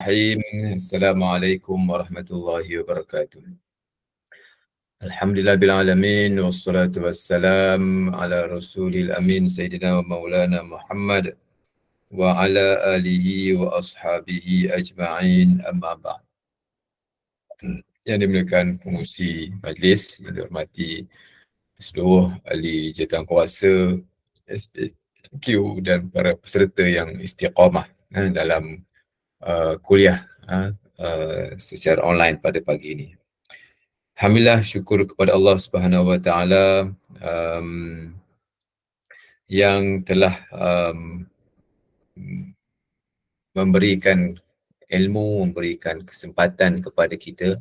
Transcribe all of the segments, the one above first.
Assalamualaikum warahmatullahi wabarakatuh. Alhamdulillah bil alamin wassalatu wassalam ala rasulil amin sayyidina wa maulana Muhammad wa ala alihi wa ashabihi ajma'in amma ba'd. Yang dimuliakan pengurusi majlis, yang dihormati seluruh ahli jawatankuasa, SPQ dan para peserta yang istiqamah dalam kuliah secara online pada pagi ini. Alhamdulillah, syukur kepada Allah Subhanahu Wa Taala yang telah memberikan ilmu, memberikan kesempatan kepada kita,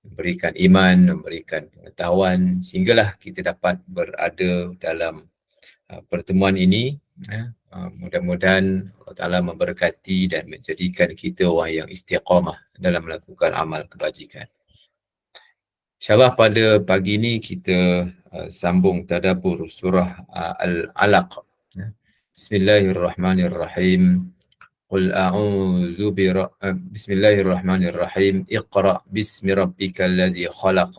memberikan iman, memberikan pengetahuan sehinggalah kita dapat berada dalam pertemuan ini. Mudah-mudahan Allah Ta'ala memberkati dan menjadikan kita orang yang istiqamah dalam melakukan amal kebajikan. InsyaAllah pada pagi ini kita sambung tadabbur surah Al-Alaq. Bismillahirrahmanirrahim. Qul a'udzu Bismillahirrahmanirrahim. Iqra bismi rabbikal ladzi khalaq.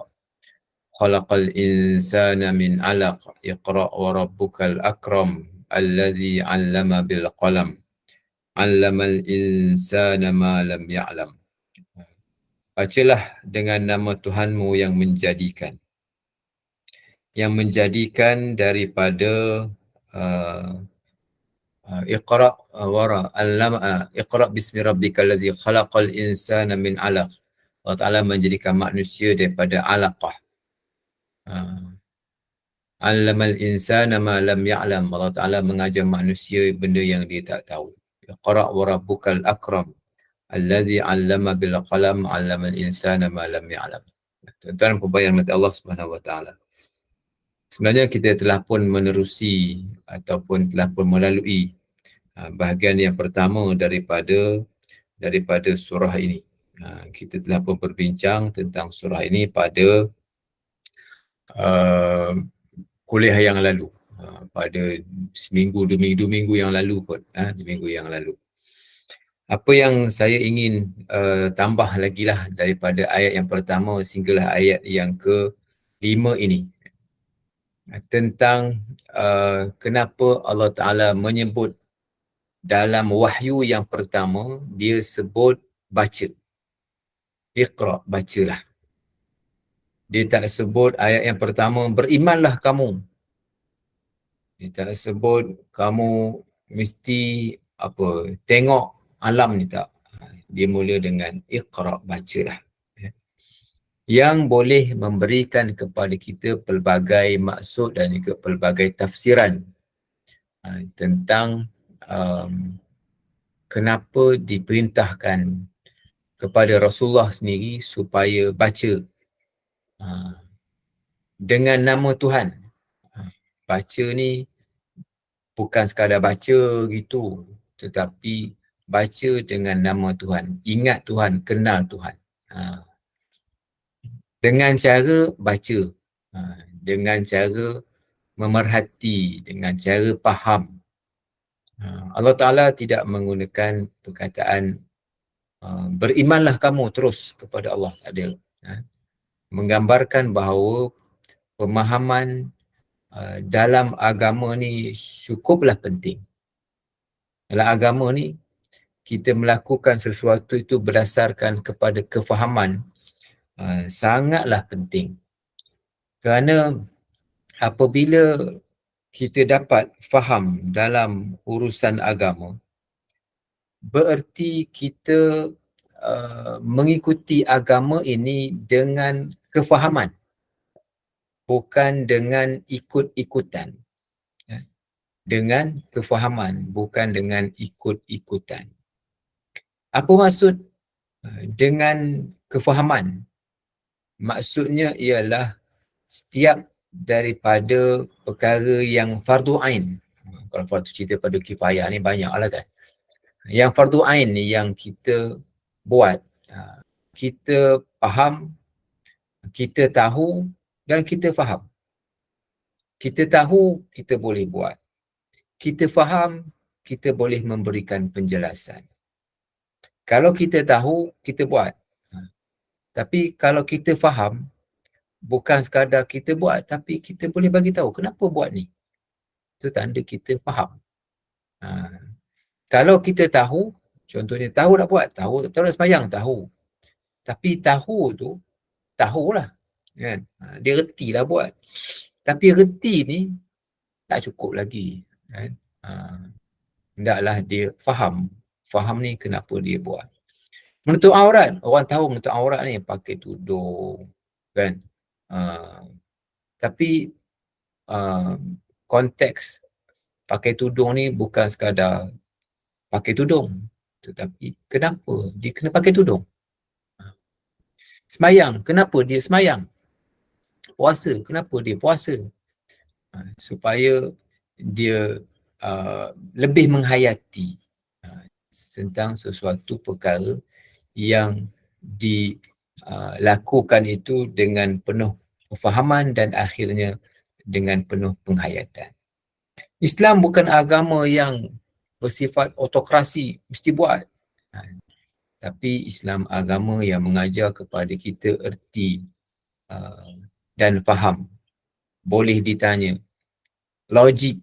Khalaqal insana min 'alaq. Iqra wa rabbukal akram alladzi 'allama bil qalam. 'Allamal insana ma lam ya'lam. Bacalah dengan nama Tuhanmu yang menjadikan. Yang menjadikan daripada Iqra wara allama Iqra bismi rabbikal ladzi khalaqal insana min 'alaq. Allah Taala menjadikan manusia daripada 'alaqah. 'Allamal insana ma lam ya'lam. Allah Taala mengajar manusia benda yang dia tak tahu. Iqra wa rabbukal akram alladzi 'allama bil qalam 'allamal insana ma lam ya'lam. Tuan-tuan pembayan mata Allah Subhanahu Wa Taala. Sebenarnya kita telah pun menerusi ataupun telah pun melalui bahagian yang pertama daripada surah ini. Kita telah pun berbincang tentang surah ini pada kuliah yang lalu, pada seminggu, 2 minggu yang lalu kot, 2 minggu yang lalu. Apa yang saya ingin tambah lagi lah daripada ayat yang pertama sehinggalah ayat yang ke-5 ini, tentang kenapa Allah Ta'ala menyebut dalam wahyu yang pertama, dia sebut baca. Iqra, bacalah. Dia tak sebut ayat yang pertama, berimanlah kamu. Dia tak sebut kamu mesti tengok alam ni, tak. Dia mula dengan Iqra, bacalah. Yang boleh memberikan kepada kita pelbagai maksud dan juga pelbagai tafsiran tentang kenapa diperintahkan kepada Rasulullah sendiri supaya baca dengan nama Tuhan. Baca ni bukan sekadar baca gitu, tetapi baca dengan nama Tuhan. Ingat Tuhan, kenal Tuhan. Dengan cara baca, dengan cara memerhati, dengan cara faham. Allah Ta'ala tidak menggunakan perkataan berimanlah kamu terus kepada Allah, tak ada. Menggambarkan bahawa pemahaman dalam agama ni cukuplah penting. Dalam agama ni, kita melakukan sesuatu itu berdasarkan kepada kefahaman sangatlah penting. Kerana apabila kita dapat faham dalam urusan agama, bererti kita mengikuti agama ini dengan kefahaman, bukan dengan ikut-ikutan. Dengan kefahaman, bukan dengan ikut-ikutan. Apa maksud dengan kefahaman? Maksudnya ialah setiap daripada perkara yang fardu ain. Kalau fardu cerita pada kifayah ni banyak lah kan. Yang fardu ain ni yang kita buat, kita faham, kita tahu dan kita faham. Kita tahu, kita boleh buat. Kita faham, kita boleh memberikan penjelasan. Kalau kita tahu, kita buat. Tapi kalau kita faham, bukan sekadar kita buat, tapi kita boleh bagi tahu kenapa buat ni. Itu tanda kita faham. Kalau kita tahu, contohnya tahu nak buat, tahu nak sembahyang, tahu. Tapi tahu tu, tahulah. Kan? Dia retilah buat. Tapi reti ni tak cukup lagi. Kan? Hendaklah dia faham. Faham ni kenapa dia buat. Menutup aurat, orang tahu menutup aurat ni pakai tudung. Kan? Tapi konteks pakai tudung ni bukan sekadar pakai tudung. Tetapi kenapa dia kena pakai tudung? Semayang, kenapa dia semayang? Puasa, kenapa dia puasa? Supaya dia lebih menghayati tentang sesuatu perkara yang dilakukan itu dengan penuh kefahaman dan akhirnya dengan penuh penghayatan. Islam bukan agama yang bersifat autokrasi, mesti buat. Tapi Islam agama yang mengajar kepada kita erti dan faham. Boleh ditanya. Logik.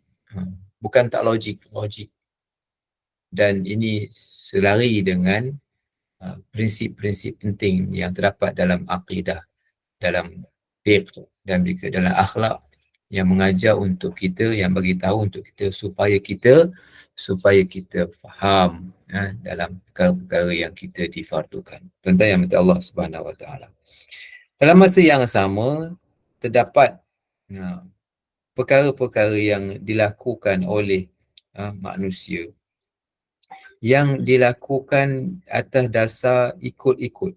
Bukan tak logik, logik. Dan ini selari dengan prinsip-prinsip penting yang terdapat dalam akidah, dalam fiqh dan juga dalam akhlak yang mengajar untuk kita, yang bagi tahu untuk kita supaya kita faham dalam perkara-perkara yang kita difardukan. Tuan-tuan yang minta Allah Subhanahu Wa Taala. Dalam masa yang sama terdapat perkara-perkara yang dilakukan oleh manusia yang dilakukan atas dasar ikut-ikut.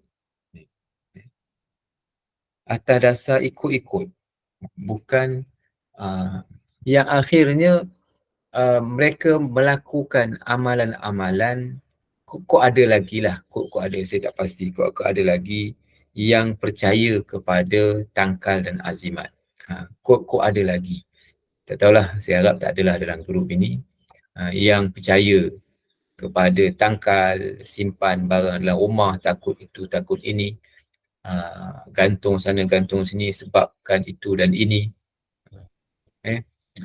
Atas dasar ikut-ikut. Bukan yang akhirnya mereka melakukan amalan-amalan kok ada lagi lah, kok ada, saya tak pasti, kok ada lagi yang percaya kepada tangkal dan azimat. Kok ada lagi. Tak tahulah, saya harap tak adalah dalam grup ini yang percaya kepada tangkal, simpan barang dalam rumah, takut itu, takut ini, gantung sana, gantung sini sebabkan itu dan ini.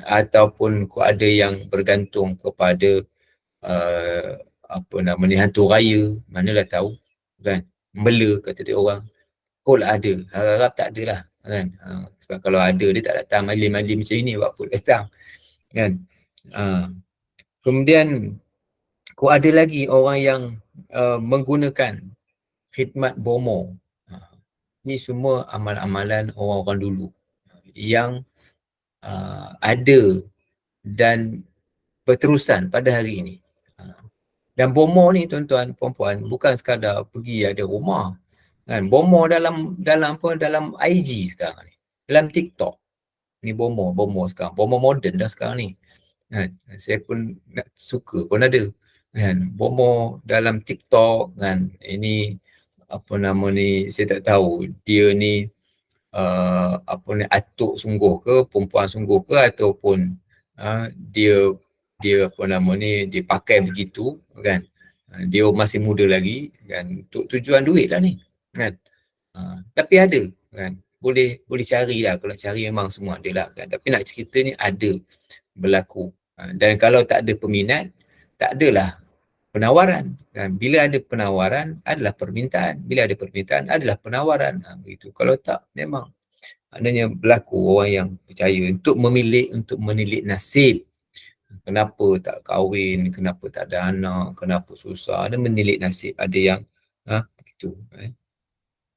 Ataupun ada yang bergantung kepada hantu raya, manalah tahu, kan, membela kata dia orang. Kok lah ada, harap tak ada lah, kan. Sebab kalau ada dia tak datang majlis-majlis macam ini, buat apa datang, kan. Kemudian kok ada lagi orang yang menggunakan khidmat bomo. Ini semua amalan-amalan orang-orang dulu yang ada dan berterusan pada hari ini. Dan bomo ni tuan-tuan, puan-puan, bukan sekadar pergi ada rumah. Kan, bomo dalam IG sekarang ni. Dalam TikTok. Ni bomo sekarang. Bomo moden dah sekarang ni. Kan, saya pun suka pun ada. Kan, bomo dalam TikTok, kan. Ini saya tak tahu dia ni atuk sungguh ke, perempuan sungguh ke, ataupun dia dia pakai begitu, kan. Dia masih muda lagi, kan, untuk tujuan duit lah ni, kan. Tapi ada, kan, boleh carilah, kalau cari memang semua ada lah, kan. Tapi nak cerita ni ada berlaku, dan kalau tak ada peminat, tak adalah penawaran, kan. Bila ada penawaran adalah permintaan, bila ada permintaan adalah penawaran, begitu. Kalau tak, memang maknanya berlaku orang yang percaya untuk memilih, untuk menilik nasib. Kenapa tak kahwin, kenapa tak ada anak, kenapa susah, ada menilik nasib, ada yang begitu.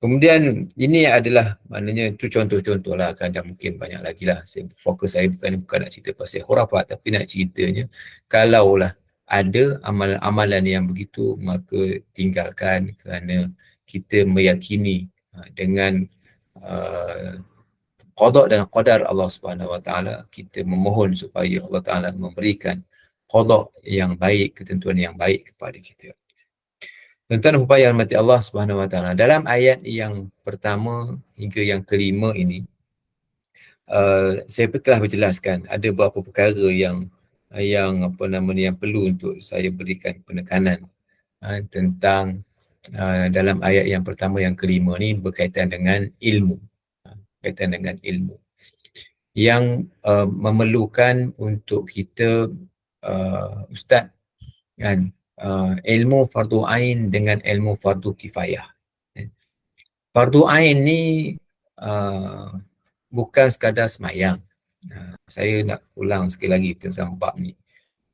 Kemudian ini adalah maknanya itu contoh-contoh lah, kan, dan mungkin banyak lagi lah. Fokus saya bukan nak cerita pasal khurafat, tapi nak ceritanya kalaulah ada amalan-amalan yang begitu, maka tinggalkan, kerana kita meyakini dengan qada dan qadar Allah Subhanahu Wa Taala, kita memohon supaya Allah Taala memberikan qada yang baik, ketentuan yang baik kepada kita. Tuan-tuan upaya hormati Allah Subhanahu Wa Taala, dalam ayat yang pertama hingga yang kelima ini, saya telah berjelaskan ada beberapa perkara yang perlu untuk saya berikan penekanan tentang dalam ayat yang pertama yang kelima ni berkaitan dengan ilmu. Berkaitan dengan ilmu yang memerlukan untuk kita ustaz kan, ilmu fardu ain dengan ilmu fardu kifayah. Fardu ain ni bukan sekadar semayang. Saya nak ulang sekali lagi tentang bab ni.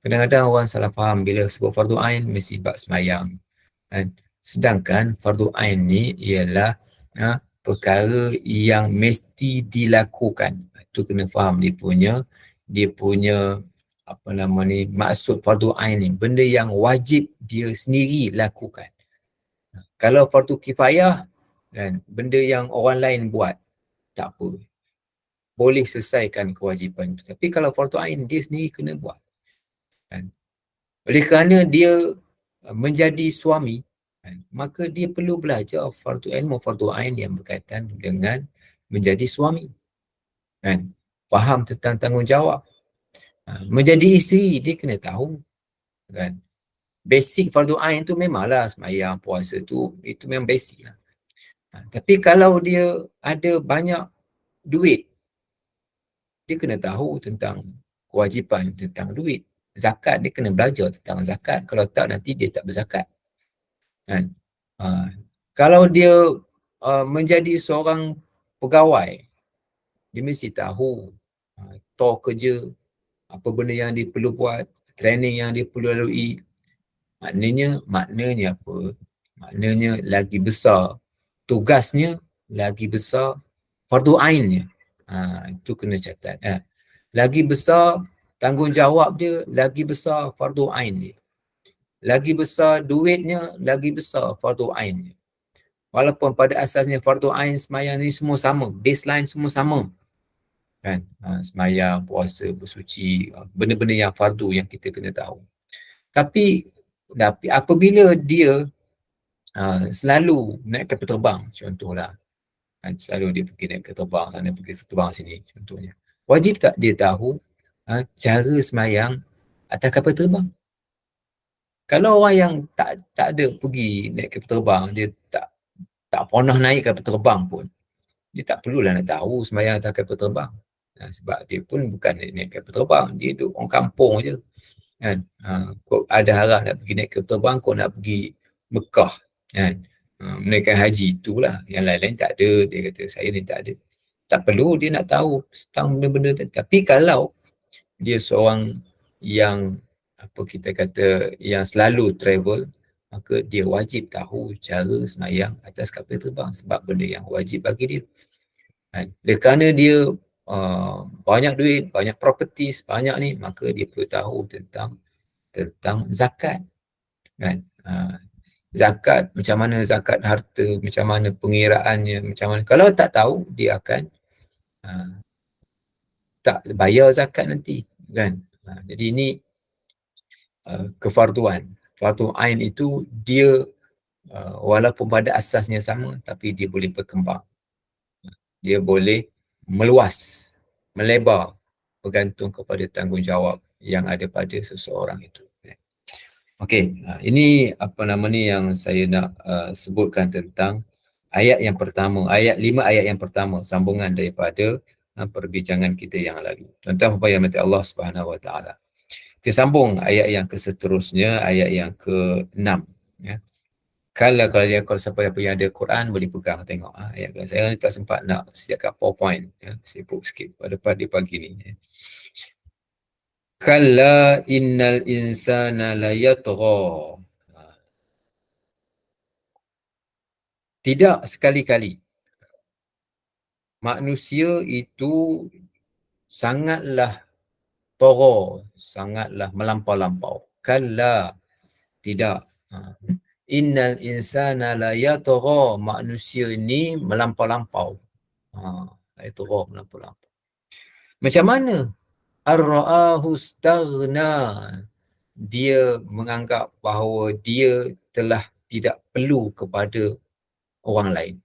Kadang-kadang orang salah faham bila sebut fardu ain mesti bab semayang. Kan? Sedangkan fardu ain ni ialah perkara yang mesti dilakukan. Itu kena faham dia punya apa nama ni, maksud fardu ain ni, benda yang wajib dia sendiri lakukan. Kalau fardu kifayah kan, benda yang orang lain buat tak apa, boleh selesaikan kewajipan itu. Tapi kalau fardu ain dia sendiri kena buat kan. Oleh kerana dia menjadi suami kan, maka dia perlu belajar ilmu fardu ain yang berkaitan dengan menjadi suami kan, faham tentang tanggungjawab. Menjadi isteri dia kena tahu kan, basic fardu ain tu memanglah sembahyang, puasa tu itu memang basic lah. Tapi kalau dia ada banyak duit, dia kena tahu tentang kewajipan tentang duit. Zakat dia kena belajar tentang zakat, kalau tak nanti dia tak berzakat kan. Kalau dia menjadi seorang pegawai, dia mesti tahu tor kerja, apa benda yang dia perlu buat, training yang dia perlu lalui. Maknanya apa? Maknanya lagi besar tugasnya, lagi besar fardu ainnya. Itu kena catat. Lagi besar tanggungjawab dia, lagi besar fardu ain dia. Lagi besar duitnya, lagi besar fardu ainnya. Walaupun pada asasnya fardu ain semayang ni semua sama, baseline semua sama. Kan? Semayang, puasa, bersuci, benda-benda yang fardu yang kita kena tahu. Tapi apabila dia selalu naik kapal terbang, contohlah, kan, selalu dia pergi naik kapal terbang sana, pergi terbang sini, contohnya. Wajib tak dia tahu cara semayang atas kapal terbang? Kalau orang yang tak ada pergi naik kapal terbang, dia tak pernah naik kapal terbang pun, dia tak perlulah nak tahu semayang atas kapal terbang. Sebab dia pun bukan naik kapal terbang, dia duduk orang kampung je. Kan? Kau ada harap nak pergi naik kapal terbang, kau nak pergi Mekah kan, menaikkan haji, itulah. Yang lain-lain tak ada, dia kata saya ni tak ada. Tak perlu dia nak tahu tentang benda-benda tu. Tapi kalau dia seorang yang apa kita kata yang selalu travel, maka dia wajib tahu cara semayang atas kapal terbang, sebab benda yang wajib bagi dia. Kan? Kerana dia banyak duit, banyak properties, banyak ni, maka dia perlu tahu tentang zakat kan. Zakat, macam mana zakat harta, macam mana pengiraannya, macam mana. Kalau tak tahu, dia akan tak bayar zakat nanti kan. Jadi ini kefarduan. Fardu ain itu dia walaupun pada asasnya sama, tapi dia boleh berkembang. Dia boleh meluas, melebar, bergantung kepada tanggungjawab yang ada pada seseorang itu. Okey, ini apa nama ni yang saya nak sebutkan tentang ayat yang pertama, ayat 5 ayat yang pertama, sambungan daripada perbincangan kita yang lalu. Tuan-tuan apa yang mati Allah Subhanahu Wa Taala. Kita sambung ayat yang seterusnya, ayat yang ke-6 ya. Kalau siapa yang ada Quran boleh pegang tengok ayat. Saya ni tak sempat nak siapkan PowerPoint ya, sibuk sikit pada pagi ni ya. Kalla innal insana layatgha. Tidak sekali-kali. Manusia itu sangatlah tagha, sangatlah melampau-lampau. Kalla, tidak. Innal insana layatgha. Manusia ini melampau-lampau. Layatgha, melampau-lampau. Macam mana? Ar-ra'ahu staghna. Dia menganggap bahawa dia telah tidak perlu kepada orang lain.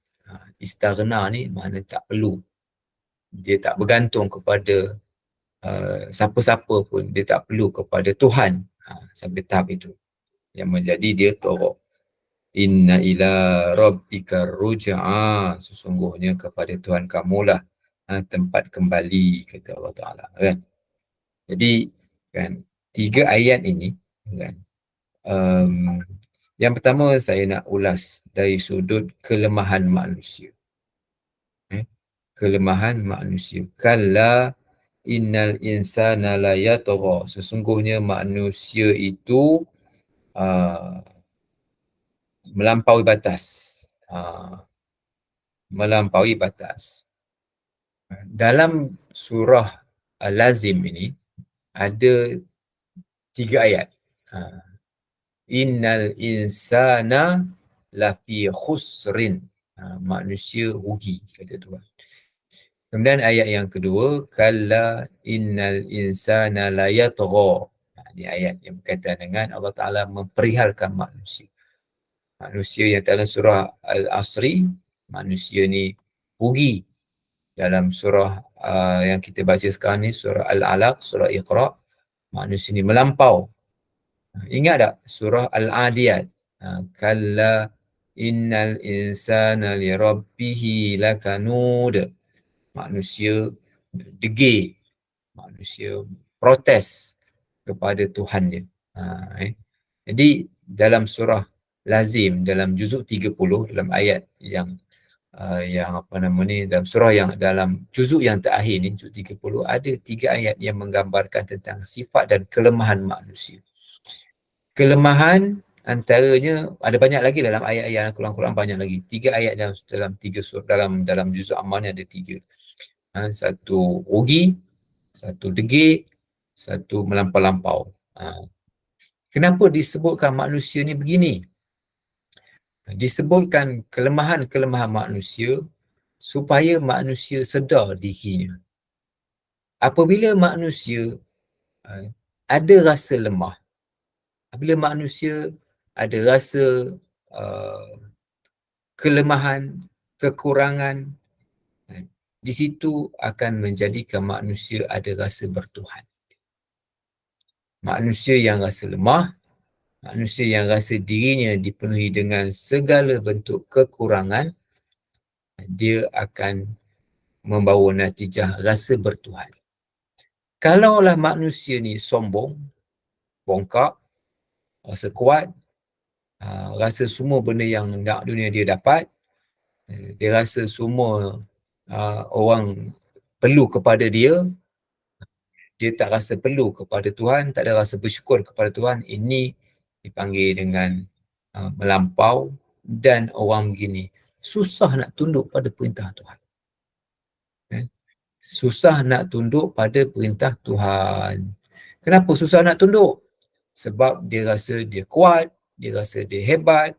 Istaghna ni makna tak perlu. Dia tak bergantung kepada siapa-siapa pun. Dia tak perlu kepada Tuhan sampai tahap itu. yang menjadi dia togha. Inna ila rabbika ruj'a, sesungguhnya kepada Tuhan kamulah tempat kembali, kata Allah Ta'ala, kan. Jadi kan 3 ayat ini kan, yang pertama saya nak ulas dari sudut kelemahan manusia. Kelemahan manusia. Kalla innal insana la yatgha, sesungguhnya manusia itu melampaui batas. Melampaui batas. Dalam surah Al-Lazim ini ada 3 ayat. Innal insana lafi khusrin. Manusia rugi, kata Tuhan. Kemudian ayat yang kedua, kalla innal insana la yatgha. Ini ayat yang berkaitan dengan Allah Ta'ala memperihalkan manusia. Manusia yang dalam surah Al-Asri, manusia ni rugi. Dalam surah yang kita baca sekarang ni, surah Al-Alaq, surah Iqra, manusia ni melampau. Ingat tak surah Al-Adiyat? Kalla innal insana li rabbihi lakanud. Manusia degil, manusia protes kepada Tuhan dia. Jadi dalam surah Lazim, dalam juzuk 30, dalam ayat yang dalam surah yang dalam juzuk yang terakhir ni, juzuk 30, ada 3 ayat yang menggambarkan tentang sifat dan kelemahan manusia. Kelemahan antaranya ada banyak lagi dalam ayat-ayat Al-Quran, banyak lagi. 3 ayat dalam 3 surah, dalam juzuk Ammar ni ada 3. Satu rugi, satu degil, satu melampau-lampau. Kenapa disebutkan manusia ni begini? Disebutkan kelemahan-kelemahan manusia supaya manusia sedar dirinya. Apabila manusia ada rasa lemah, apabila manusia ada rasa kelemahan, kekurangan, di situ akan menjadikan manusia ada rasa bertuhan. Manusia yang rasa lemah, manusia yang rasa dirinya dipenuhi dengan segala bentuk kekurangan, dia akan membawa natijah rasa bertuhan. Kalaulah manusia ni sombong, bongkak, rasa kuat, rasa semua benda yang nak dunia dia dapat, dia rasa semua orang perlu kepada dia, dia tak rasa perlu kepada Tuhan, tak ada rasa bersyukur kepada Tuhan, ini dipanggil dengan melampau, dan orang begini susah nak tunduk pada perintah Tuhan. Susah nak tunduk pada perintah Tuhan. Kenapa susah nak tunduk? Sebab dia rasa dia kuat, dia rasa dia hebat,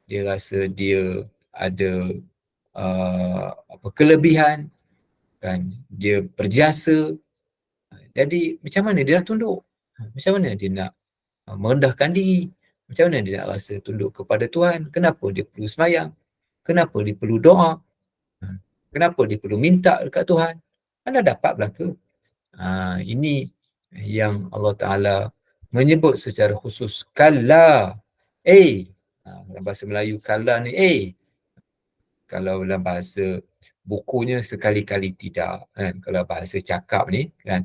dia rasa dia ada kelebihan, kan? Dia berjasa. Jadi macam mana dia nak tunduk? Macam mana dia nak merendahkan diri? Macam mana dia nak rasa tunduk kepada Tuhan? Kenapa dia perlu semayang? Kenapa dia perlu doa? Kenapa dia perlu minta dekat Tuhan? Anda dapat belaka. Ini yang Allah Ta'ala menyebut secara khusus kalla. Dalam bahasa Melayu kalla ni kalau dalam bahasa bukunya sekali-kali tidak, kan? Kalau bahasa cakap ni kan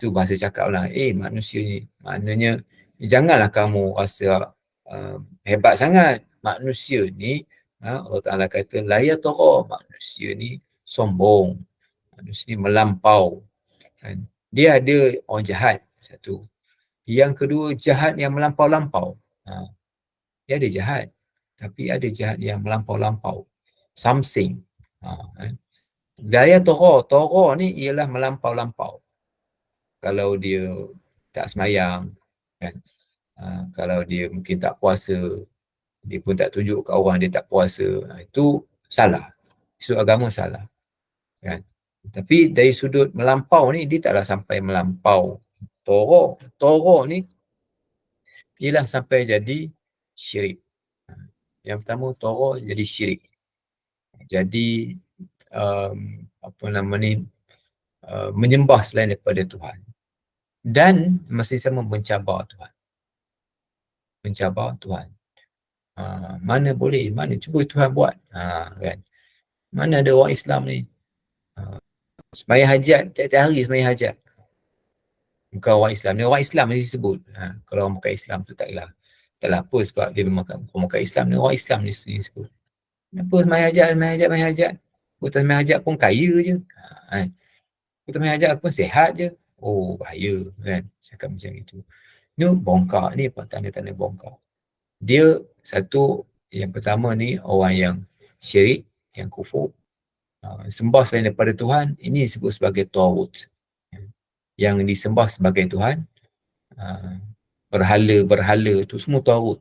tu bahasa cakap lah. Manusia ni maknanya janganlah kamu rasa hebat sangat. Manusia ni Allah Ta'ala kata la yatgha, manusia ni sombong, manusia ni melampau, kan? Dia ada orang jahat, satu. Yang kedua, jahat yang melampau-lampau. Dia ada jahat, tapi ada jahat yang melampau-lampau, samsing. Daya togha ni ialah melampau-lampau. Kalau dia tak semayang, kan? Kalau dia mungkin tak puasa, dia pun tak tunjuk ke orang dia tak puasa, itu salah. Isu agama salah, kan? Tapi dari sudut melampau ni, dia taklah sampai melampau togha ni ialah sampai jadi syirik. Yang pertama, togha jadi syirik. Jadi menyembah selain daripada Tuhan, dan masih sama mencabar Tuhan. mencabar Tuhan. Mana boleh, mana cuba Tuhan buat. Kan? Mana ada orang Islam ni? Sembahyang hajat, tiap-tiap hari sembahyang hajat. Bukan orang Islam ni, orang Islam ni disebut. Kalau orang bukan Islam tu taklah. Taklah apa sebab dia memang orang bukan Islam ni, orang Islam ni disebut. Kenapa sembahyang hajat, sembahyang hajat, sembahyang hajat? Betul sembahyang hajat pun kaya je. Kan? Betul sembahyang hajat pun sihat je. Oh, bahaya kan. Cakap macam itu. Ni bongkar ni, tanda-tanda bongkar. Dia satu, yang pertama ni orang yang syirik, yang kufur, sembah selain daripada Tuhan, ini disebut sebagai taghut. Yang disembah sebagai Tuhan, berhala-berhala tu semua taghut.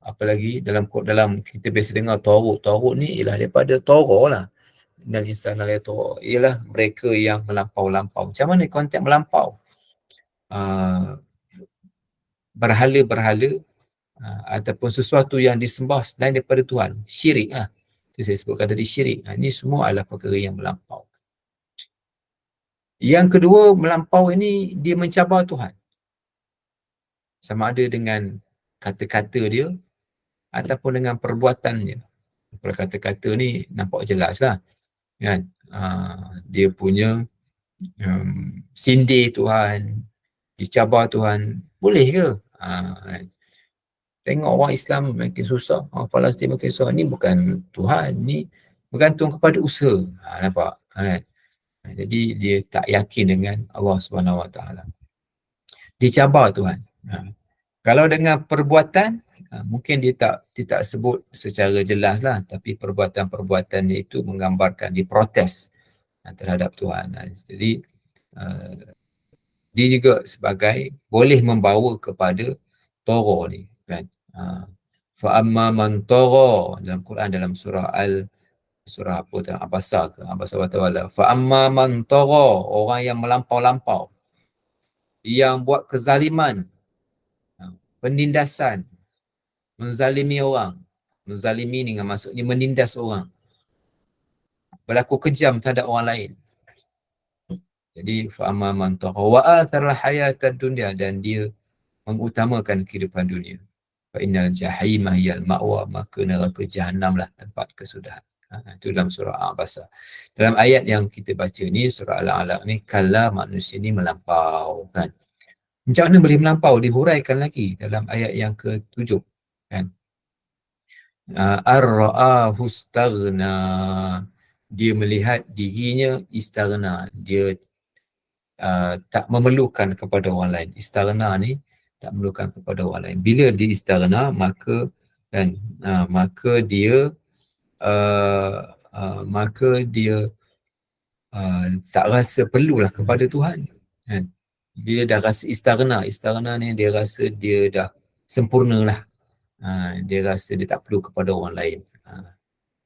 Apalagi dalam kita biasa dengar taghut ni ialah daripada Tara lah. Dan insan ala Tara ialah mereka yang melampau-lampau. Macam mana konteks melampau? Berhala-berhala ataupun sesuatu yang disembah selain daripada Tuhan, syirik lah. Itu saya sebutkan tadi, syirik. Ini semua adalah perkara yang melampau. Yang kedua, melampau ini dia mencabar Tuhan. Sama ada dengan kata-kata dia ataupun dengan perbuatannya. Kalau kata-kata ni nampak jelas lah. Kan? Dia punya sindir Tuhan, dicabar Tuhan. Boleh ke? Kan? Tengok orang Islam makin susah, orang Palestin makin susah. Ni bukan Tuhan, ni bergantung kepada usaha. Nampak? Kan? Jadi dia tak yakin dengan Allah Subhanahu Wa Taala. Dicabar Tuhan. Kalau dengan perbuatan, mungkin dia tak sebut secara jelas lah, tapi perbuatan-perbuatan dia itu menggambarkan dia protes terhadap Tuhan. Jadi dia juga sebagai boleh membawa kepada tara ni kan. Fa amma man tara dalam Quran, dalam surah apa tu, Abasa ke Abasa wa Tawalla. Fa amma man tara, orang yang melampau-lampau, yang buat kezaliman, penindasan, menzalimi orang. Menzalimi ni maksudnya menindas orang, berlaku kejam terhadap orang lain. Jadi fa amma man tagha wa athara hayatad dunya, dan dia mengutamakan kehidupan dunia. Fa innal jahima hiyal ma'wa, maka neraka jahanamlah tempat kesudahan. Itu dalam surah Abasa. Dalam ayat yang kita baca ni, surah Al-Alaq ni, kala manusia ni melampau kan. Macam mana boleh melampau? Dihuraikan lagi dalam ayat yang ke-7 kan. Ar-ra'ahu istaghna, dia melihat dirinya istaghna, dia tak memerlukan kepada orang lain. Istaghna ni tak memerlukan kepada orang lain. Bila dia istaghna, maka kan, maka dia tak rasa perlulah kepada Tuhan kan. Bila dah rasa istaghna ni dia rasa dia dah sempurnalah. Dia rasa dia tak perlu kepada orang lain.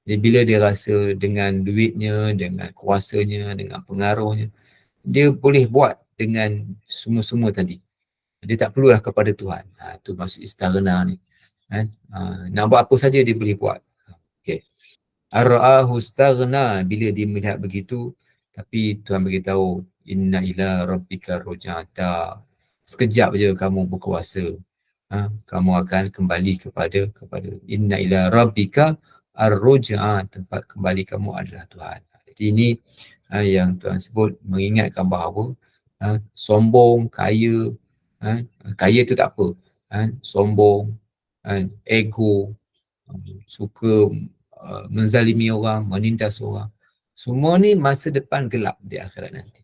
Jadi bila dia rasa dengan duitnya, dengan kuasanya, dengan pengaruhnya, dia boleh buat dengan semua-semua tadi. Dia tak perlulah kepada Tuhan. Itu maksud istaghna ni kan. Nak buat apa saja dia boleh buat. Okay. Ar-ra'ahu istaghna, bila dia melihat begitu, tapi Tuhan beritahu, inna ila rabbika ruja'ata, sekejap je kamu berkuasa, kamu akan kembali kepada inna ila rabbika ar-ruj'a, tempat kembali kamu adalah Tuhan. Jadi ini yang Tuhan sebut, mengingatkan bahawa sombong, kaya, kaya tu tak apa, sombong, ego, suka menzalimi orang, menindas orang, semua ni masa depan gelap di akhirat nanti.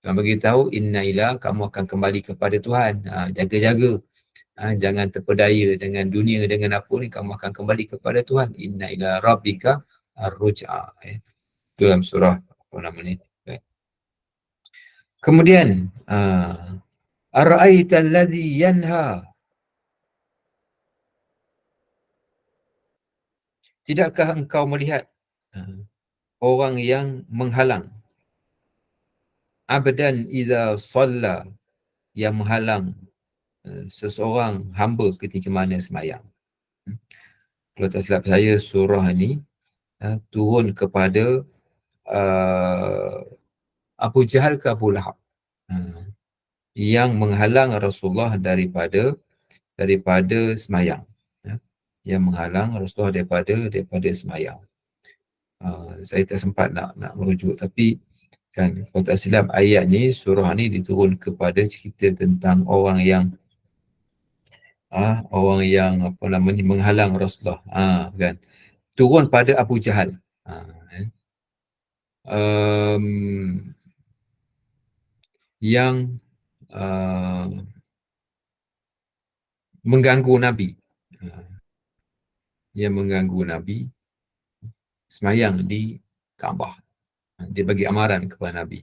Tuhan beritahu, inna ila, kamu akan kembali kepada Tuhan. Jaga-jaga, jangan terpedaya dengan dunia, dengan apa ni, kamu akan kembali kepada Tuhan. Inna ila rabbika ar-ruj'a. Dalam surah apa nama ni. Kemudian ar-ra'aita alladhi yanha, tidakkah engkau melihat orang yang menghalang, abdan idza shalla, yang menghalang seseorang hamba ketika mana sembahyang. Kalau tak silap saya, surah ni turun kepada Abu Jahal ke Abu Lahab. yang menghalang Rasulullah daripada semayang. Ya. Yang menghalang Rasulullah daripada semayang. Saya tak sempat nak merujuk, tapi kan kalau tak silap ayat ni, surah ni diturun kepada cerita tentang orang yang apa namanya menghalang Rasulullah, kan, turun pada Abu Jahal, kan. Yang mengganggu Nabi, yang mengganggu Nabi semayang di Kaabah. Dia bagi amaran kepada Nabi.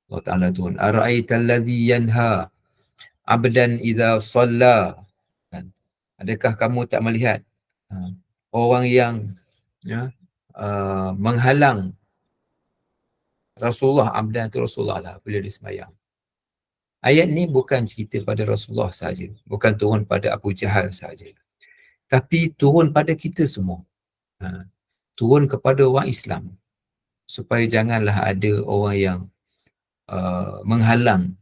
Allah Ta'ala turun, ara'aital ladzi yanha abdan idza shalla. Adakah kamu tak melihat orang yang menghalang Rasulullah, abdan itu Rasulullah lah, bila dia sembahyang. Ayat ni bukan cerita pada Rasulullah saja, bukan turun pada Abu Jahal saja, tapi turun pada kita semua. Turun kepada orang Islam, supaya janganlah ada orang yang menghalang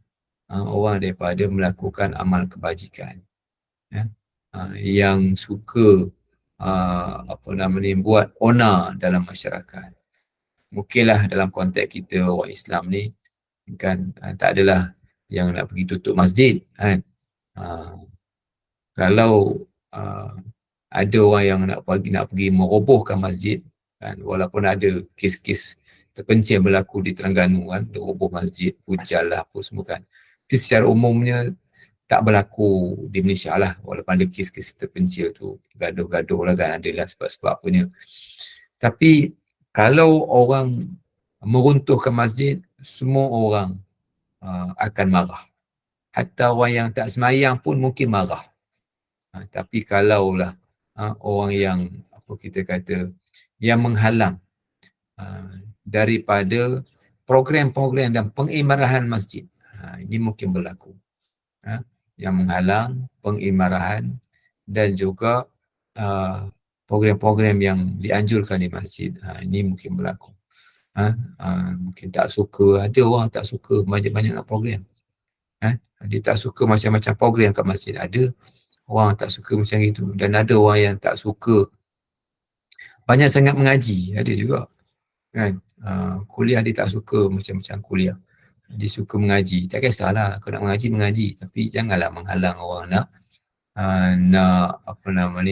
orang daripada melakukan amal kebajikan, yang suka buat onar dalam masyarakat. Mungkinlah dalam konteks kita orang Islam ni kan, tak adalah yang nak pergi tutup masjid, kan. Kalau ada orang yang nak pergi merobohkan masjid, kan, walaupun ada kes-kes terpencil berlaku di Terengganu, kan, roboh masjid, hujal lah apa semua, kan. Tapi secara umumnya tak berlaku di Malaysia lah, walaupun ada kes-kes terpencil tu, gaduh-gaduh lah, kan, adalah sebab-sebab apanya. Tapi kalau orang meruntuhkan masjid, semua orang akan marah. Hatta orang yang tak semayang pun mungkin marah. Tapi kalaulah orang yang kita kata yang menghalang daripada program-program dan pengimarahan masjid, ini mungkin berlaku. Yang menghalang pengimarahan dan juga program-program yang dianjurkan di masjid, ini mungkin berlaku. Mungkin tak suka, ada orang tak suka banyak-banyak program. Dia tak suka macam-macam program kat masjid, ada orang tak suka macam itu. Dan ada orang yang tak suka banyak sangat mengaji, ada juga, kan. Kuliah dia tak suka macam-macam kuliah, dia suka mengaji. Tak kisahlah, kalau nak mengaji, tapi janganlah menghalang orang nak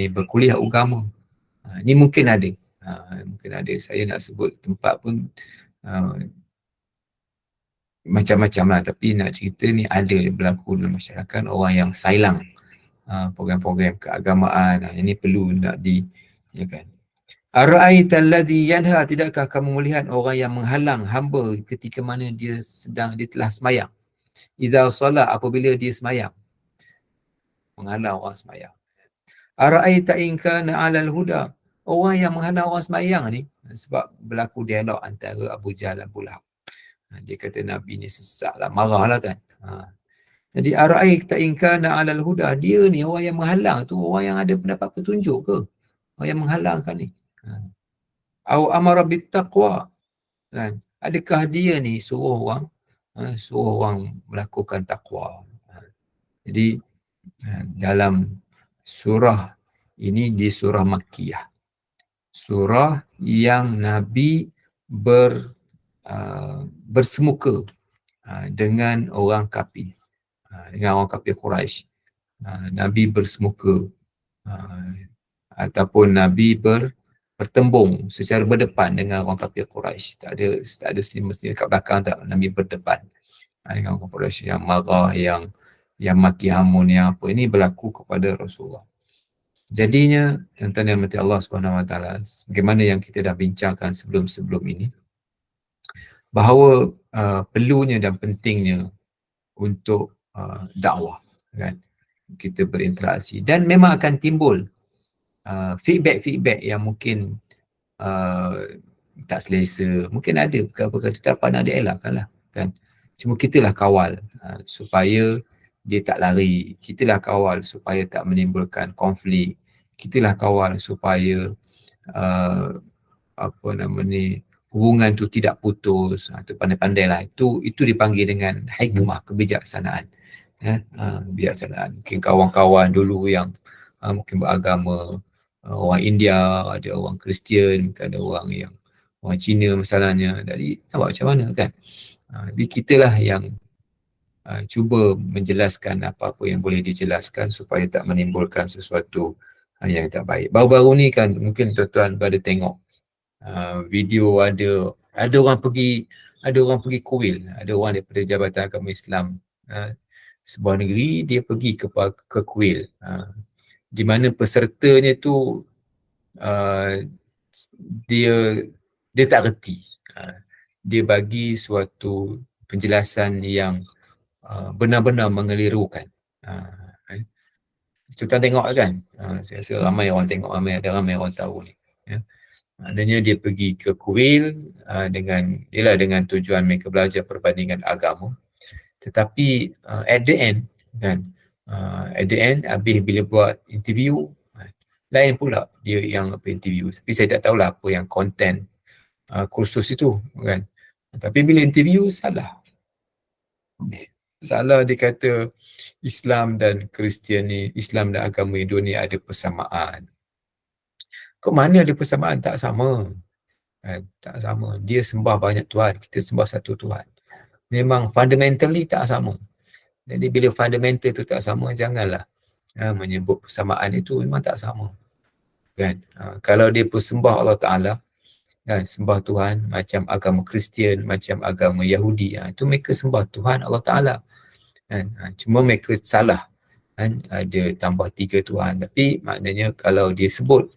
berkuliah agama. Ni mungkin ada, saya nak sebut tempat pun macam-macam lah, tapi nak cerita ni ada berlaku dalam masyarakat, orang yang sailang program-program keagamaan. Ini perlu nak kan. Ara'aita alladhi yanha, tidakkah kamu melihat orang yang menghalang hamba ketika mana dia telah semayang. Idza solat, apabila dia semayang, menghalang orang semayang. Ara'aita in kana 'alal huda, orang yang menghalang orang semayang ni, sebab berlaku dialog antara Abu Jahal dan Abu Lahab. Dia kata Nabi ni sesat lah, marah lah, kan. Jadi ara'aita in kana 'alal huda, dia ni orang yang menghalang tu orang yang ada pendapat petunjuk ke? Orang yang menghalangkan ni. Au amara bit taqwa, kan. Adakah dia ni suruh orang melakukan takwa. Jadi dalam surah ini, di surah Makkiyah, surah yang Nabi bersemuka dengan orang kafir, dengan orang kafir Quraisy. Nabi bersemuka ataupun Nabi bertembung secara berdepan dengan orang kafir Quraisy. Tak ada mesti kat belakang, tak. Nabi berdepan dengan orang Quraisy yang marah, yang maki hamun, yang apa. Ini berlaku kepada Rasulullah. Jadinya, tuan-tuan yang dirahmati Allah SWT, bagaimana yang kita dah bincangkan sebelum ini, bahawa perlunya dan pentingnya untuk dakwah, kan, kita berinteraksi, dan memang akan timbul feedback yang mungkin tak selesa, mungkin ada perkara-perkara tak pandang dielakkan lah, kan. Cuma kitalah kawal supaya dia tak lari, kitalah kawal supaya tak menimbulkan konflik, kitalah kawal supaya hubungan tu tidak putus, tu pandai-pandai lah. Itu dipanggil dengan hikmah, kebijaksanaan. Kebijaksanaan. Mungkin kawan-kawan dulu yang mungkin beragama orang India, ada orang Kristian, mungkin ada orang Cina masalahnya. Jadi nak buat macam mana kan? Jadi kita lah yang cuba menjelaskan apa-apa yang boleh dijelaskan supaya tak menimbulkan sesuatu yang tak baik. Baru-baru ni kan mungkin tuan-tuan pada tengok video ada orang pergi kuil, ada orang daripada Jabatan Agama Islam sebuah negeri, dia pergi ke kuil di mana pesertanya tu dia tak reti. Dia bagi suatu penjelasan yang benar-benar mengelirukan. Kita tengok kan, saya rasa ramai orang tengok, ramai orang tahu ni. Maknanya dia pergi ke kuil dengan tujuan mereka belajar perbandingan agama. Tetapi at the end kan, habis bila buat interview, lain pula dia yang interview. Tapi saya tak tahulah apa yang konten kursus itu kan. Tapi bila interview salah. Dia kata Islam dan Kristian ni, Islam dan agama Hindu ni ada persamaan. Kok mana ada persamaan? Tak sama. Tak sama. Dia sembah banyak Tuhan, kita sembah satu Tuhan. Memang fundamentally tak sama. Jadi bila fundamental tu tak sama, janganlah menyebut persamaan itu memang tak sama. Kan? Kalau dia persembah Allah Ta'ala, kan, sembah Tuhan macam agama Kristian, macam agama Yahudi, itu mereka sembah Tuhan Allah Ta'ala. Kan? Cuma mereka salah, kan? Ada tambah 3 Tuhan. Tapi maknanya kalau dia sebut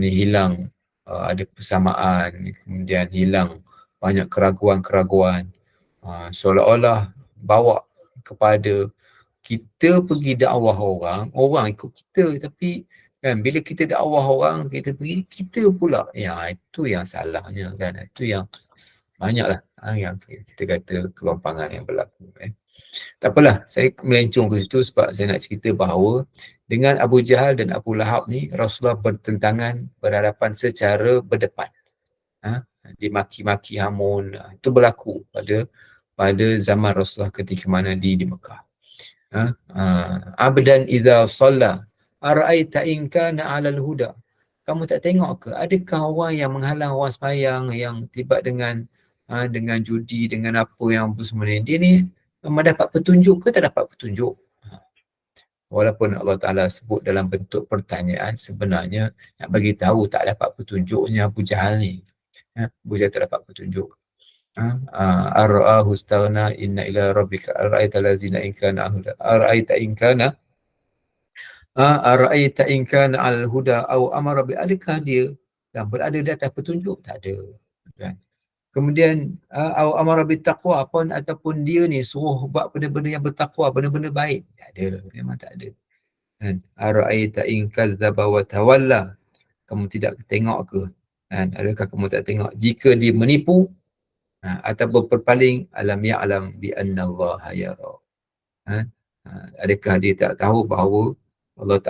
hilang ada persamaan, kemudian hilang banyak keraguan-keraguan, seolah-olah bawa kepada kita pergi dakwah orang ikut kita, tapi kan bila kita dakwah orang, kita pergi, kita pula, itu yang salahnya kan. Itu yang banyaklah yang kita kata kelompangan yang berlaku. Tak apalah, saya melencong ke situ sebab saya nak cerita bahawa dengan Abu Jahal dan Abu Lahab ni, Rasulullah bertentangan, berhadapan secara berdepan. Dimaki-maki hamun. Itu berlaku pada zaman Rasulullah ketika mana di Mekah. Abdan idza shalla ara'aita in kana 'alal huda. Kamu tak tengok ke, adakah orang yang menghalang orang sembahyang, yang tiba dengan judi, dengan apa yang semua ni, dia ni mendapat petunjuk ke tak dapat petunjuk? Walaupun Allah Ta'ala sebut dalam bentuk pertanyaan, sebenarnya nak bagi tahu tak dapat petunjuknya Abu Jahal ni. Abu Jahal tak dapat petunjuk. Ar-ra'ahu istaghna inna ila rabbika ar-ra'aita allazina in kana ar-ra'aita in kana ar-ra'aita in kana al-huda aw amara bi, adakah dia yang berada di atas petunjuk? Tak ada. Kan? Kemudian aw amara bi taqwa, ataupun dia ni suruh buat benda-benda yang bertakwa, benda-benda baik. Tak ada, memang tak ada. Kan? Ar-ra'aita in kadzdzaba wa tawalla, kamu tidak tengok ke? Kan? Adakah kamu tak tengok jika dia menipu ataupun berpaling, alam ya'lam bi anna Allah yara. Adakah dia tak tahu bahawa Allah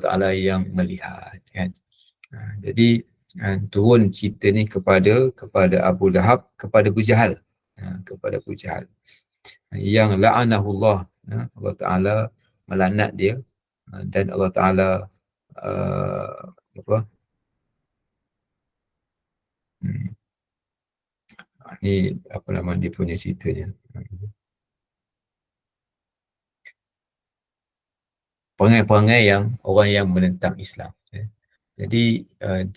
Ta'ala yang melihat, kan? Jadi turun cerita ni kepada Abu Lahab, kepada Abu Jahal, yang la'anahullah, Allah Ta'ala melaknat dia, dan Allah Ta'ala ni apa nama dia punya ceritanya, perangai-perangai yang orang yang menentang Islam. Jadi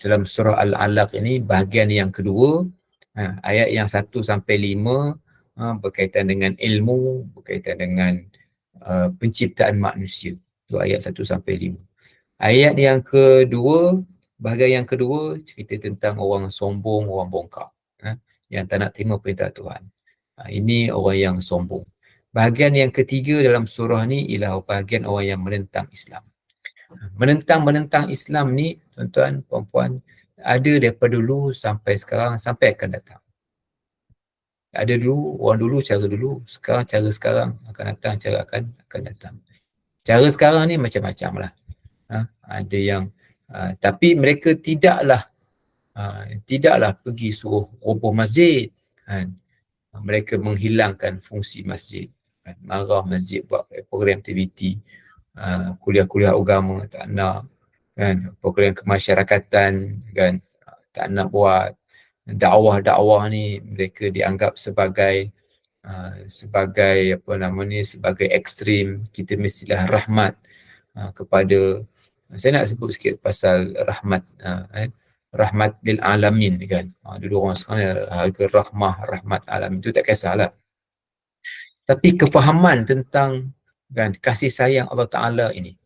dalam surah Al-Alaq ini bahagian yang kedua, ayat yang 1 sampai 5 berkaitan dengan ilmu, berkaitan dengan penciptaan manusia. Itu ayat 1 sampai 5. Ayat yang kedua, bahagian yang kedua, cerita tentang orang sombong, orang bongkar, yang tak nak terima perintah Tuhan. Ini orang yang sombong. Bahagian yang ketiga dalam surah ni ialah bahagian orang yang menentang Islam. Menentang Islam ni, tuan-tuan, puan-puan, ada daripada dulu sampai sekarang, sampai akan datang. Ada dulu, orang dulu cara dulu, sekarang cara sekarang, akan datang cara akan datang. Cara sekarang ni macam-macam lah. Ada yang tapi mereka tidaklah Tidaklah pergi suruh roboh masjid kan. Mereka menghilangkan fungsi masjid kan. Marah masjid buat program aktiviti, kuliah-kuliah agama tak nak kan, program kemasyarakatan kan, tak nak buat. Dakwah-dakwah ni mereka dianggap sebagai sebagai apa nama ni, sebagai ekstrim. Kita mestilah rahmat kepada, saya nak sebut sikit pasal rahmat kan, rahmat lil alamin kan. Dulu orang sekarang harga rahmah, rahmat alamin tu tak kisahlah. Tapi kefahaman tentang kan kasih sayang Allah Taala ini,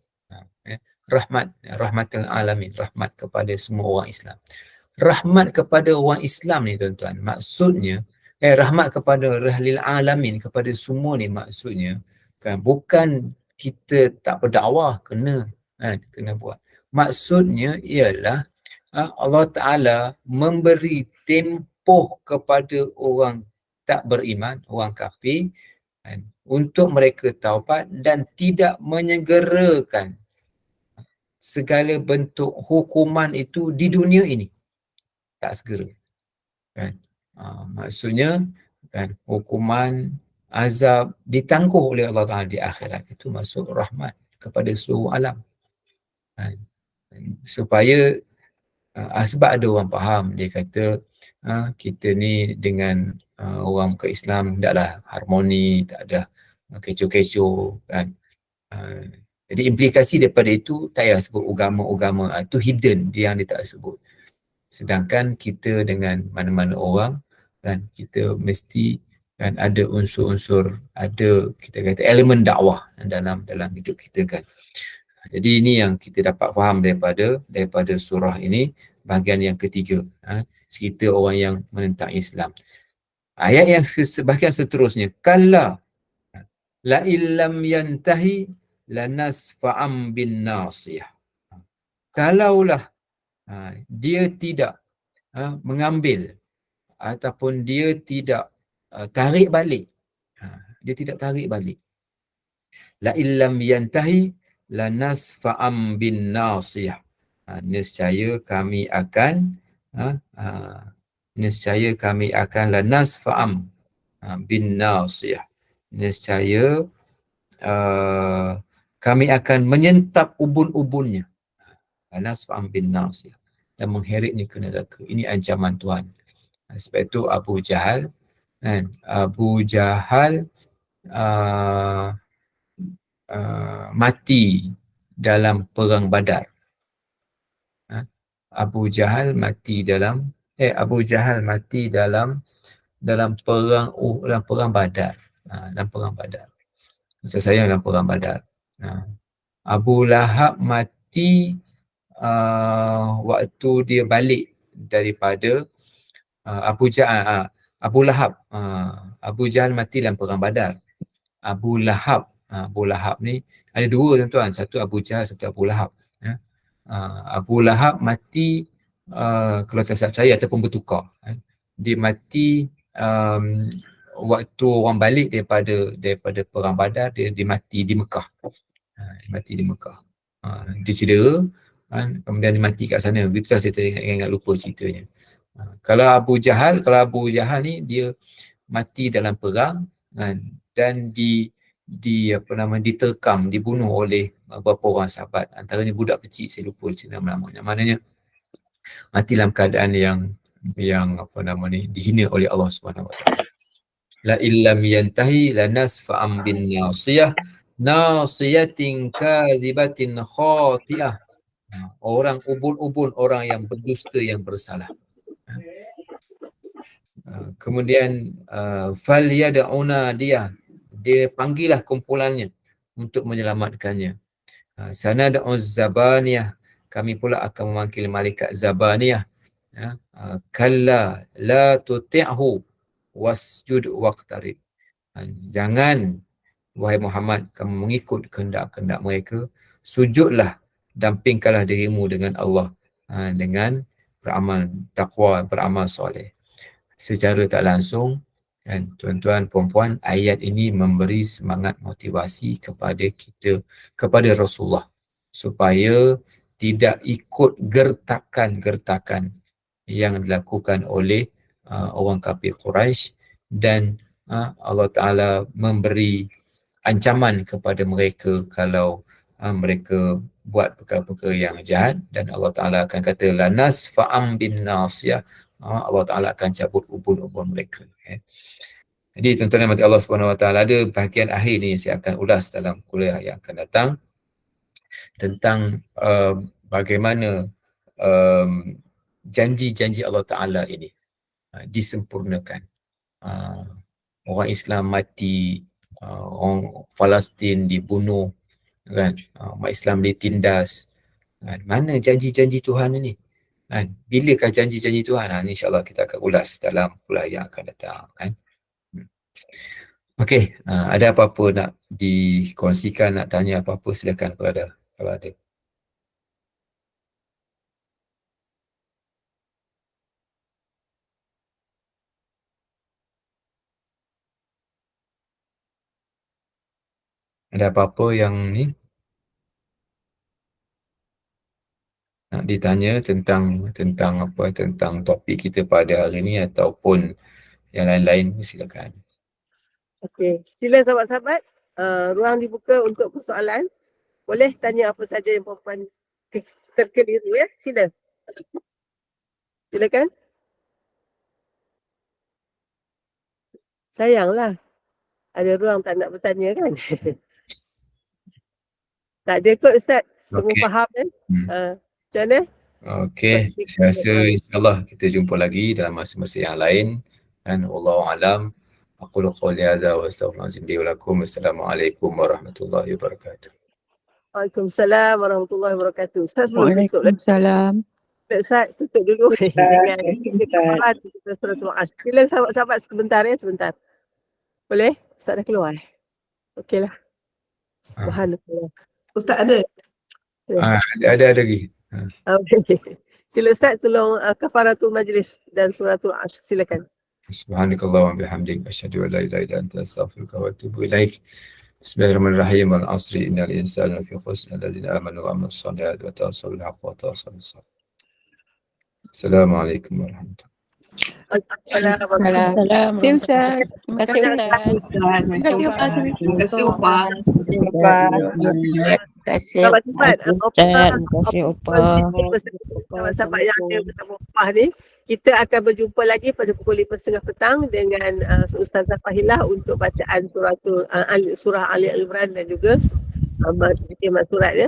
rahmat, rahmatul alamin, rahmat kepada semua orang Islam. Rahmat kepada orang Islam ni tuan-tuan, maksudnya rahmat kepada rahlil alamin, kepada semua ni maksudnya kan, bukan kita tak berdakwah kena kan, kena buat. Maksudnya ialah Allah Taala memberi tempoh kepada orang tak beriman, orang kafir kan, untuk mereka taubat dan tidak menyegerakan segala bentuk hukuman itu di dunia ini. Tak segera kan. Maksudnya kan, hukuman azab ditangguh oleh Allah Taala di akhirat. Itu masuk rahmat kepada seluruh alam kan. Supaya sebab ada orang faham, dia kata kita ni dengan orang ke Islam taklah harmoni, tak ada kecoh-kecoh kan. Jadi implikasi daripada itu tak payah sebut agama-agama, itu hidden, dia yang dia tak sebut. Sedangkan kita dengan mana-mana orang kan, kita mesti kan ada unsur-unsur, ada kita kata elemen dakwah dalam hidup kita kan. Jadi ini yang kita dapat faham daripada surah ini, bahagian yang ketiga, cerita orang yang menentang Islam. Ayat yang bahagian seterusnya, kalla la illam yantahi lanasfa'am bin nasiyah. Kalaulah dia tidak mengambil ataupun dia tidak tarik balik, dia tidak tarik balik, la illam yantahi lanasfa'am bin nasiyah, nescaya kami akan nescaya kami akan lanasfa'am bin nasiyah, nescaya kami akan menyentap ubun-ubunnya, lanasfa'am bin nasiyah, dan mengheritnya ke neraka. Ini ancaman Tuhan. Sebab itu Abu Jahal kan, Abu Jahal mati dalam perang Badar. Abu Jahal mati dalam perang Badar. Dalam perang Badar. Maksud saya dalam perang Badar. Abu Lahab mati waktu dia balik daripada Abu Lahab. Abu Jahal mati dalam perang Badar. Abu Lahab ni ada dua tuan-tuan, satu Abu Jahal, satu Abu Lahab. Abu Lahab mati kalau tak salah saya ataupun bertukar. Dia mati waktu orang balik daripada perang Badar, dia mati di Mekah. Dia mati di Mekah. Dia cedera kemudian dia mati kat sana. Begitulah saya ingat lupa ceritanya. Kalau Abu Jahal ni dia mati dalam perang dan diterkam, dibunuh oleh beberapa orang sahabat, antaranya budak kecil, saya lupa namanya. Maknanya mati dalam keadaan yang dihina oleh Allah Subhanahu Wa Taala. La illam yantahi lanasfa'am bin nasiyah nasiyatin kadhibatin khati'ah. Orang ubun-ubun, orang yang berdusta, yang bersalah. Kemudian falyad'una dia panggillah kumpulannya untuk menyelamatkannya. Sanad'u zabaniyah, kami pula akan memanggil malaikat zabaniyah. Kalla la tuti'hu wasjud waqtarib. Jangan wahai Muhammad kamu mengikut kehendak-kehendak mereka, sujudlah, dampingkanlah dirimu dengan Allah dengan beramal taqwa, beramal soleh. Secara tak langsung kan, tuan-tuan puan-puan, ayat ini memberi semangat motivasi kepada kita, kepada Rasulullah, supaya tidak ikut gertakan-gertakan yang dilakukan oleh orang kafir Quraisy, dan Allah Ta'ala memberi ancaman kepada mereka kalau mereka buat perkara-perkara yang jahat, dan Allah Ta'ala akan kata lanas fa'am bin nasiyah, Allah Ta'ala akan cabut ubun-ubun mereka. Jadi tuan-tuan yang mati Allah Subhanahu Wa Ta'ala, ada bahagian akhir ni saya akan ulas dalam kuliah yang akan datang tentang bagaimana janji-janji Allah Ta'ala ini disempurnakan. Orang Islam mati, orang Palestin dibunuh, kan? Umat Islam ditindas. Kan? Mana janji-janji Tuhan ini? Kan? Bilakah janji-janji Tuhan? InsyaAllah kita akan ulas dalam kuliah yang akan datang. Kan? Okey, ada apa-apa nak dikongsikan, nak tanya apa-apa, silakan kalau ada. Ada apa-apa yang ni nak ditanya tentang apa, tentang topik kita pada hari ni ataupun yang lain-lain, silakan. Okey, sila sahabat-sahabat, ruang dibuka untuk persoalan. Boleh tanya apa saja yang puan-puan terkeliru ya, sila. Silakan. Sayanglah, ada ruang tak nak bertanya kan? Tak ada kot Ustaz, semua faham kan? Macam mana? Okey, saya rasa insyaAllah kita jumpa lagi dalam masa-masa yang lain. Dan Wallahu a'lam. Aqulu qawli hadza wa astaghfirullahalazim li wa lakum. Assalamualaikum warahmatullahi wabarakatuh. Waalaikumsalam warahmatullahi wabarakatuh. Ustaz sebelum tutup lagi. Waalaikumsalam. Ustaz tutup dulu dengan kita suratul Asy. Sila sahabat-sahabat sebentar ya, sebentar. Boleh? Ustaz dah keluar. Okeylah. Subhanallah. Ustaz ada? Ada lagi. Okay. Sila Ustaz tolong kafaratul majlis dan suratul Asy. Silakan. Subhanakallah wa bihamdik asyhadu an la ilaha illa anta astaghfiruka wa atubu ilaik. Bismillahirrahmanirrahim. Wal 'asri innal insana lafi khusr alladzina amanu wa 'amilus solihati wa tawassaw bil haqqi wa tawassaw bis sabr. Assalamualaikum warahmatullahi Waalaikumsalam. Terima kasih Ustaz. Terima kasih Ustaz. Terima kasih Ustaz. Terima kasih Upah. Terima kasih. Sahabat-sahabat yang ada bersama Upah ni, kita akan berjumpa lagi pada pukul 5.30 petang dengan Ustazah Fahilah untuk bacaan surah Ali Imran dan juga surat ya.